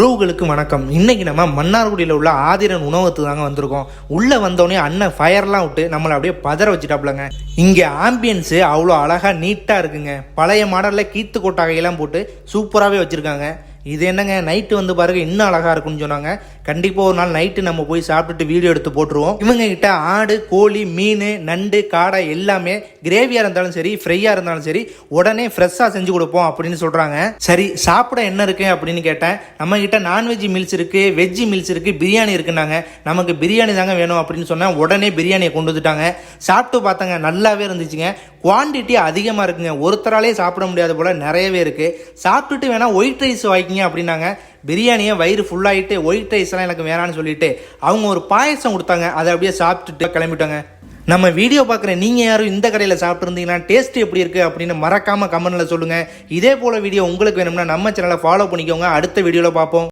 உறவுகளுக்கு வணக்கம். இன்னைக்கு நம்ம மன்னார்குடியில் உள்ள ஆதிரன் உணவகத்துக்கு தாங்க வந்திருக்கோம். உள்ளே வந்தோடனே அண்ணன் ஃபயர்லாம் விட்டு நம்மளை அப்படியே பதற வச்சுட்டாப்புலங்க. இங்கே ஆம்பியன்ஸு அவ்வளோ அழகாக நீட்டாக இருக்குங்க. பழைய மாடலில் கீத்து கொட்டாகையெல்லாம் போட்டு சூப்பராகவே வச்சுருக்காங்க. இது என்னங்க நைட்டு வந்து பாருங்க இன்னும் அழகாக இருக்குன்னு சொன்னாங்க. கண்டிப்பாக ஒரு நாள் நைட்டு நம்ம போய் சாப்பிட்டுட்டு வீடியோ எடுத்து போட்டுருவோம். இவங்க கிட்ட ஆடு, கோழி, மீன், நண்டு, காடை எல்லாமே கிரேவியாக இருந்தாலும் சரி, ஃப்ரையாக இருந்தாலும் சரி உடனே ஃப்ரெஷ்ஷாக செஞ்சு கொடுப்போம் அப்படின்னு சொல்கிறாங்க. சரி, சாப்பிட என்ன இருக்கு அப்படின்னு கேட்டேன். நம்ம கிட்ட நான்வெஜ் மீல்ஸ் இருக்கு, வெஜ்ஜி மீல்ஸ் இருக்கு, பிரியாணி இருக்குன்னாங்க. நமக்கு பிரியாணி தாங்க வேணும் அப்படின்னு சொன்னால் உடனே பிரியாணியை கொண்டு வந்துட்டாங்க. சாப்பிட்டு பார்த்தாங்க, நல்லாவே இருந்துச்சுங்க. குவான்டிட்டி அதிகமாக இருக்குங்க. ஒருத்தராலே சாப்பிட முடியாத போல நிறையவே இருக்கு. சாப்பிட்டுட்டு வேணா ஒயிட் ரைஸ் வாங்கிங்க அப்படின்னாங்க. பிரியாணியை வயிறு ஃபுல்லாகிட்டு ஒயிட் ரைஸ்லாம் எனக்கு வேணான்னு சொல்லிட்டு அவங்க ஒரு பாயசம் கொடுத்தாங்க. அதை அப்படியே சாப்பிட்டுட்டு கிளம்பிட்டாங்க. நம்ம வீடியோ பார்க்குற நீங்கள் யாரும் இந்த கடையில் சாப்பிட்ருந்தீங்கன்னா டேஸ்ட் எப்படி இருக்குது அப்படின்னு மறக்காமல் கமெண்ட்டில் சொல்லுங்கள். இதே போல் வீடியோ உங்களுக்கு வேணும்னா நம்ம சேனலை ஃபாலோ பண்ணிக்கோங்க. அடுத்த வீடியோவில் பார்ப்போம்.